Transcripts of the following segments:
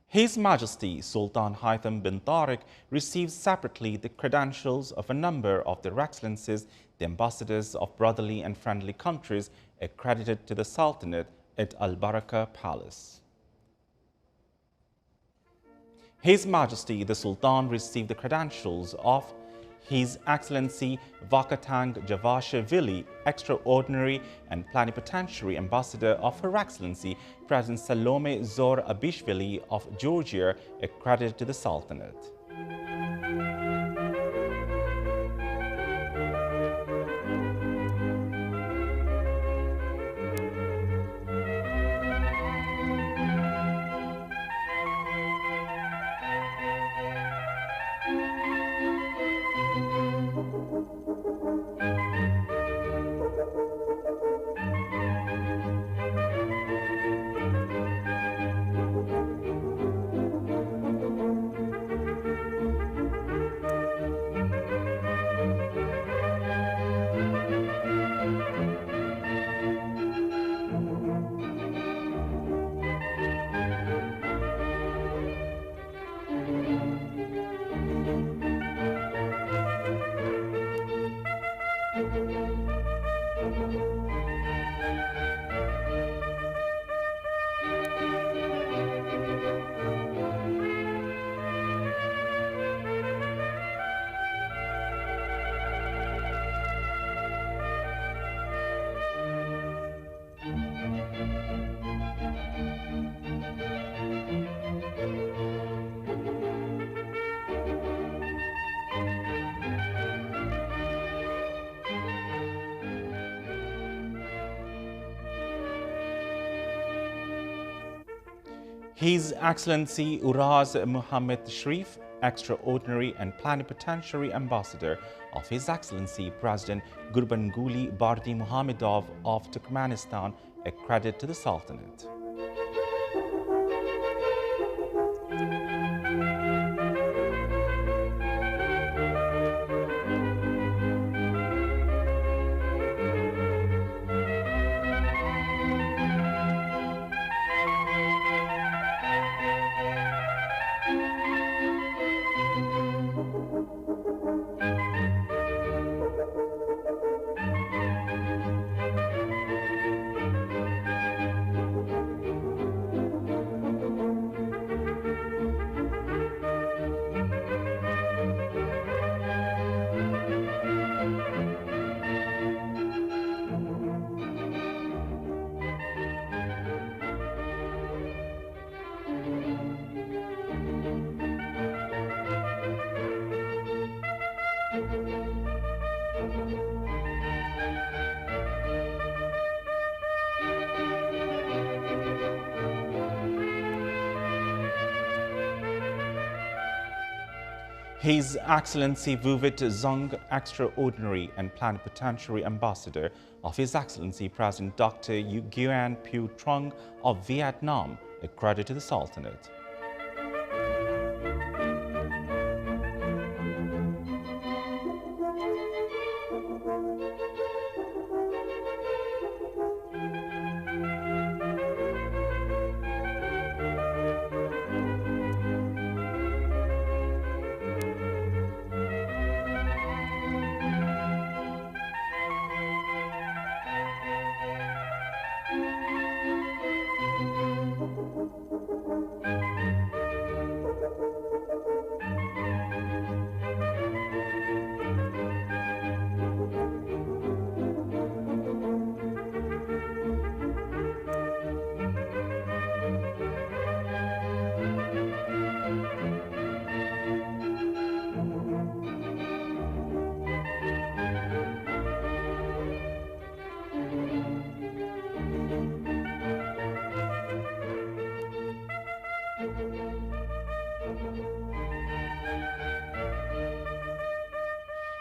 His Majesty Sultan Haitham Bin Tarik received separately the credentials of a number of their Excellencies, the ambassadors of brotherly and friendly countries accredited to the Sultanate at Barakah Palace. His Majesty the Sultan received the credentials of His Excellency Vakhtang Jaoshvili, Extraordinary and Plenipotentiary Ambassador of Her Excellency President Salome Zourabichvili of Georgia, accredited to the Sultanate. His Excellency Orazmuhammet Charyyev, Extraordinary and Plenipotentiary Ambassador of His Excellency President Gurbanguly Berdimuhamedow of Turkmenistan, accredited to the Sultanate. His Excellency Viet Dung, Extraordinary and Plenipotentiary Ambassador of His Excellency President Dr. Nguyen Phu Trong of Vietnam, accredited to the Sultanate.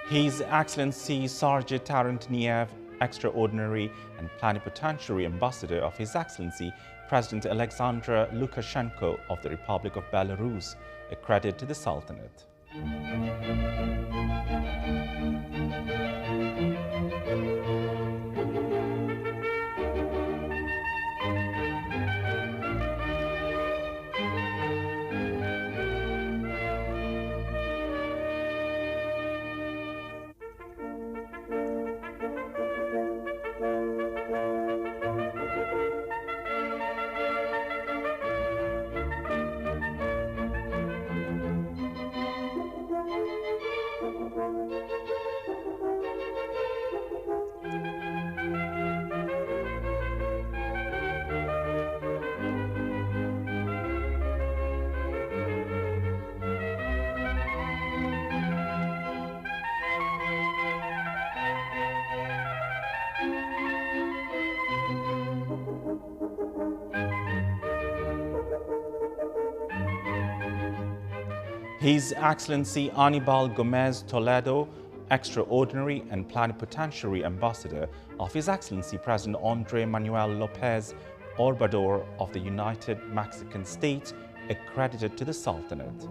His Excellency Sergei Terentiev, Extraordinary and Plenipotentiary Ambassador of His Excellency President Alexander Lukashenko of the Republic of Belarus, accredited to the Sultanate. His Excellency Anibal Gomez-Toledo, Extraordinary and Plenipotentiary Ambassador of His Excellency President Andrés Manuel Lopez Obrador of the United Mexican States, accredited to the Sultanate.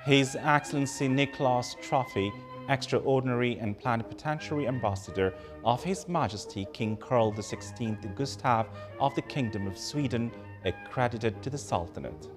His Excellency Niclas Trouve, Extraordinary and Plenipotentiary Ambassador of His Majesty King Carl XVI Gustaf of the Kingdom of Sweden, accredited to the Sultanate.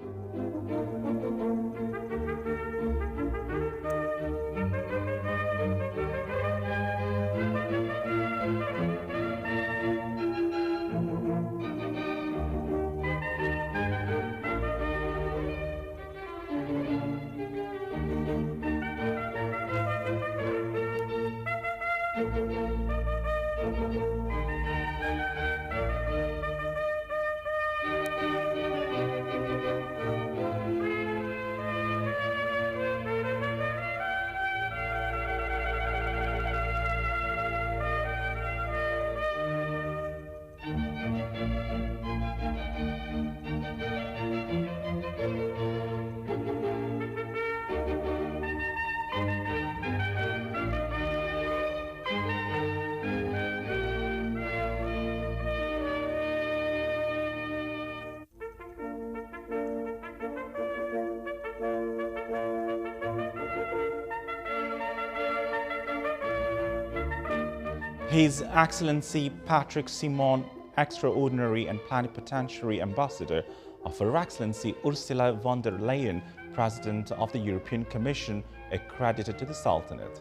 His Excellency Patrick Simont, Extraordinary and Plenipotentiary Ambassador of Her Excellency Ursula von der Leyen, President of the European Commission, accredited to the Sultanate.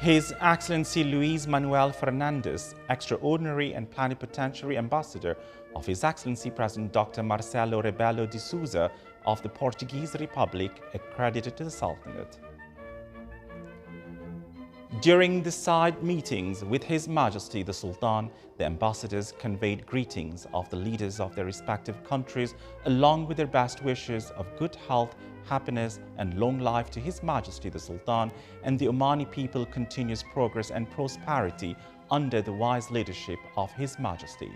His Excellency Luis Manuel Fernandez, Extraordinary and Plenipotentiary Ambassador of His Excellency President Dr. Marcelo Rebelo de Sousa of the Portuguese Republic, accredited to the Sultanate. During the side meetings with His Majesty the Sultan, the ambassadors conveyed greetings of the leaders of their respective countries along with their best wishes of good health, happiness and long life to His Majesty the Sultan and the Omani people continuous progress and prosperity under the wise leadership of His Majesty.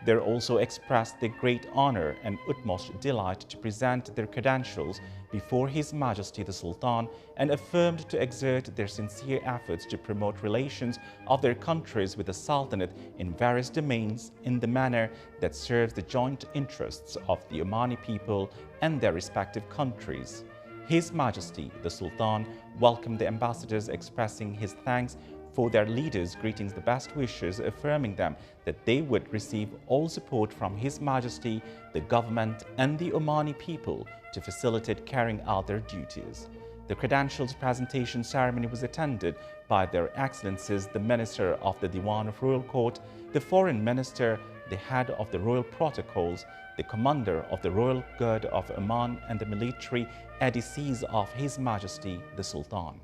They also expressed their great honor and utmost delight to present their credentials before His Majesty the Sultan and affirmed to exert their sincere efforts to promote relations of their countries with the Sultanate in various domains in the manner that serves the joint interests of the Omani people and their respective countries. His Majesty the Sultan welcomed the ambassadors, expressing his thanks for their leaders' greetings, the best wishes, affirming them that they would receive all support from His Majesty, the government and the Omani people to facilitate carrying out their duties. The credentials presentation ceremony was attended by Their Excellencies the Minister of the Diwan of Royal Court, the Foreign Minister, the Head of the Royal Protocols, the Commander of the Royal Guard of Oman and the military aedices of His Majesty the Sultan.